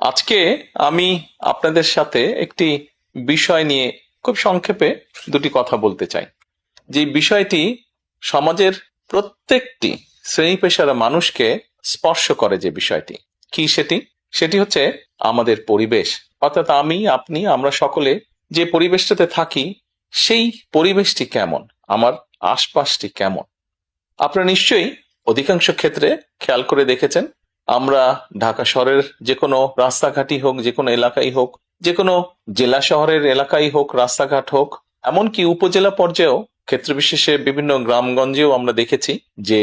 আজকে আমি আপনাদের সাথে একটি বিষয় নিয়ে খুব সংক্ষেপে দুটি কথা বলতে চাই। যে বিষয়টি সমাজের প্রত্যেকটি শ্রেণী পেশার মানুষকে স্পর্শ করে, যে বিষয়টি কি সেটি হচ্ছে আমাদের পরিবেশ। অর্থাৎ আমি, আপনি, আমরা সকলে যে পরিবেশটাতে থাকি সেই পরিবেশটি কেমন, আমার আশপাশটি কেমন। আপনারা নিশ্চয়ই অধিকাংশ ক্ষেত্রে খেয়াল করে দেখেছেন, আমরা ঢাকা শহরের যে কোনো রাস্তাঘাটই হোক, যে কোনো এলাকাই হোক, যে কোনো জেলা শহরের এলাকাই হোক, রাস্তাঘাট হোক, এমনকি উপজেলা পর্যায়েও ক্ষেত্র বিশেষে বিভিন্ন গ্রামগঞ্জেও আমরা দেখেছি যে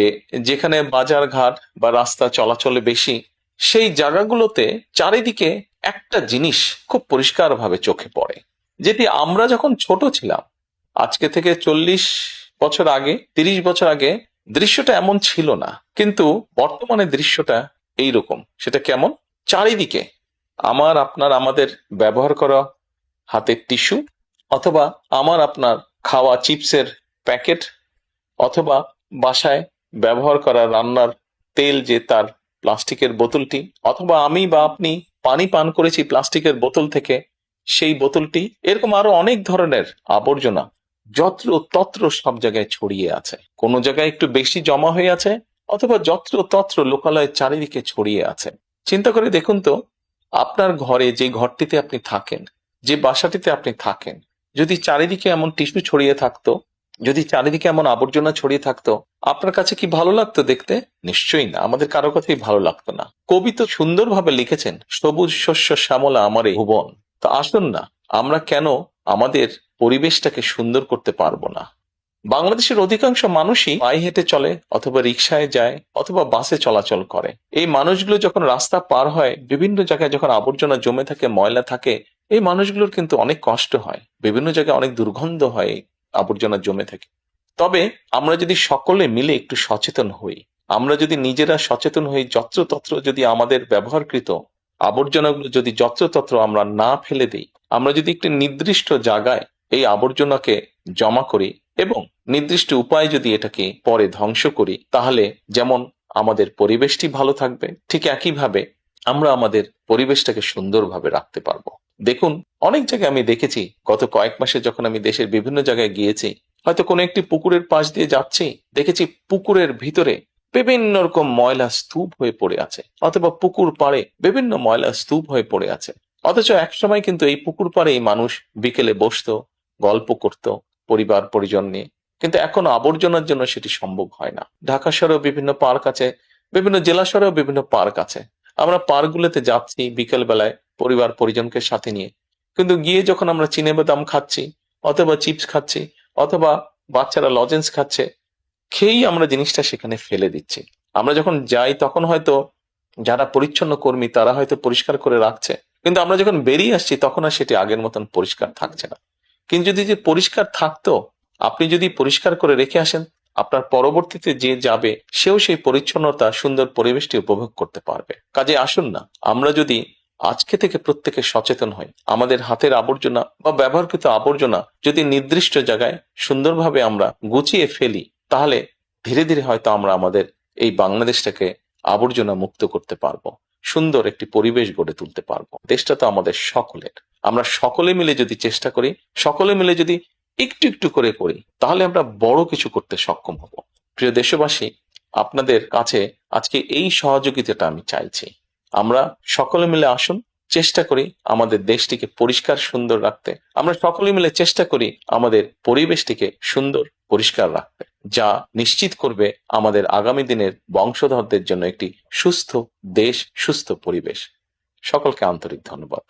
যেখানে বাজার ঘাট বা রাস্তা চলাচলে বেশি, সেই জায়গাগুলোতে চারিদিকে একটা জিনিস খুব পরিষ্কারভাবে চোখে পড়ে, যেটি আমরা যখন ছোট ছিলাম, আজকে থেকে 40 বছর আগে, 30 বছর আগে দৃশ্যটা এমন ছিল না, কিন্তু বর্তমানে দৃশ্যটা এইরকম। সেটা কেমন? চারিদিকে আমার আপনার আমাদের ব্যবহার করা হাতের টিস্যু, অথবা আমার আপনার খাওয়া চিপসের প্যাকেট, অথবা বাসায় ব্যবহার করা রান্নার তেল যে তার প্লাস্টিকের বোতলটি, অথবা আমি বা আপনি পানি পান করেছি প্লাস্টিকের বোতল থেকে সেই বোতলটি, এরকম আরো অনেক ধরনের আবর্জনা যত্র তত্র সব জায়গায় ছড়িয়ে আছে। কোনো জায়গায় একটু বেশি জমা হয়ে আছে, অথবা যত্র তত্র লোকালয়ের চারিদিকে ছড়িয়ে আছে। চিন্তা করে দেখুন তো, আপনার ঘরে, যে ঘরটিতে আপনি থাকেন, যে বাসাটিতে আপনি থাকেন, যদি চারিদিকে এমন টিস্যু ছড়িয়ে থাকতো, যদি চারিদিকে এমন আবর্জনা ছড়িয়ে থাকতো, আপনার কাছে কি ভালো লাগতো দেখতে? নিশ্চয়ই না, আমাদের কারো কাছেই ভালো লাগতো না। কবি তো সুন্দরভাবে লিখেছেন, সবুজ শস্য শ্যামলা আমার এই ভুবন। তো আসুন না, আমরা কেন আমাদের পরিবেশটাকে সুন্দর করতে পারবো না? বাংলাদেশের অধিকাংশ মানুষই পায়ে হেঁটে চলে, অথবা রিক্সায় যায়, অথবা বাসে চলাচল করে। এই মানুষগুলো যখন রাস্তা পার হয়, বিভিন্ন জায়গায় যখন আবর্জনা জমে থাকে, ময়লা থাকে, এই মানুষগুলোর কিন্তু অনেক কষ্ট হয়, বিভিন্ন জায়গায় অনেক দুর্গন্ধ হয় আবর্জনা জমে থাকে। তবে আমরা যদি সকলে মিলে একটু সচেতন হই, আমরা যদি নিজেরা সচেতন হই, যত্রতত্র যদি আমাদের ব্যবহারকৃত আবর্জনাগুলো যদি যত্রতত্র আমরা না ফেলে দিই, আমরা যদি একটি নির্দিষ্ট জায়গায় এই আবর্জনাকে জমা করি এবং নির্দিষ্ট উপায়ে যদি এটাকে পরে ধ্বংস করি, তাহলে যেমন আমাদের পরিবেশটি ভালো থাকবে, ঠিক একইভাবে আমরা আমাদের পরিবেশটাকে সুন্দরভাবে রাখতে পারবো। দেখুন, অনেক জায়গায় আমি দেখেছি, গত কয়েক মাসে যখন আমি দেশের বিভিন্ন জায়গায় গিয়েছি, হয়তো কোনো একটি পুকুরের পাশ দিয়ে যাচ্ছি, দেখেছি পুকুরের ভিতরে বিভিন্ন রকম ময়লা স্তূপ হয়ে পড়ে আছে, অথবা পুকুর পাড়ে বিভিন্ন ময়লা স্তূপ হয়ে পড়ে আছে। অথচ একসময় কিন্তু এই পুকুর পাড়ে এই মানুষ বিকেলে বসতো, গল্প করত পরিবার পরিজন নিয়ে, কিন্তু এখন আবর্জনার জন্য সেটি সম্ভব হয় না। ঢাকা শহরেও বিভিন্ন পার্ক আছে, বিভিন্ন জেলা শহরেও বিভিন্ন পার্ক আছে। আমরা পার্কগুলোতে যাচ্ছি বিকেল বেলায় পরিবার পরিজনকে সাথে নিয়ে, কিন্তু গিয়ে যখন আমরা চিনেবাদাম খাচ্ছি, অথবা চিপস খাচ্ছি, অথবা বাচ্চারা লজেন্স খাচ্ছে, খেয়েই আমরা জিনিসটা সেখানে ফেলে দিচ্ছি। আমরা যখন যাই তখন হয়তো যারা পরিচ্ছন্ন কর্মী তারা হয়তো পরিষ্কার করে রাখছে, কিন্তু আমরা যখন বেরিয়ে আসছি তখন আর সেটি আগের মতন পরিষ্কার থাকছে না। কিন্তু যদি যে পরিষ্কার থাকতো, আপনি যদি পরিষ্কার করে রেখে আসেন, আপনার পরবর্তীতে যে যাবে সেও সেই পরিচ্ছন্নতা, সুন্দর পরিবেশটি উপভোগ করতে পারবে। কাজে আসুন না, আমরা যদি আজকে থেকে প্রত্যেকে সচেতন হই, আমাদের হাতের আবর্জনা বা ব্যবহৃত আবর্জনা যদি নির্দিষ্ট জায়গায় সুন্দরভাবে আমরা গুছিয়ে ফেলি, তাহলে ধীরে ধীরে হয়তো আমরা আমাদের এই বাংলাদেশটাকে আবর্জনা মুক্ত করতে পারবো, সুন্দর একটি পরিবেশ গড়ে তুলতে পারবো। দেশটা তো আমাদের সকলের। আমরা সকলে মিলে যদি চেষ্টা করি, সকলে মিলে যদি একটু একটু করে করি, তাহলে আমরা বড় কিছু করতে সক্ষম হব। প্রিয় দেশবাসী, আপনাদের কাছে আজকে এই সহযোগিতাটা আমি চাইছি। আমরা সকলে মিলে আসুন, চেষ্টা করি আমাদের দেশটিকে পরিষ্কার সুন্দর রাখতে। আমরা সকলে মিলে চেষ্টা করি আমাদের পরিবেশটিকে সুন্দর পরিষ্কার রাখতে, যা নিশ্চিত করবে আমাদের আগামী দিনের বংশধরদের জন্য একটি সুস্থ দেশ, সুস্থ পরিবেশ। সকলকে আন্তরিক ধন্যবাদ।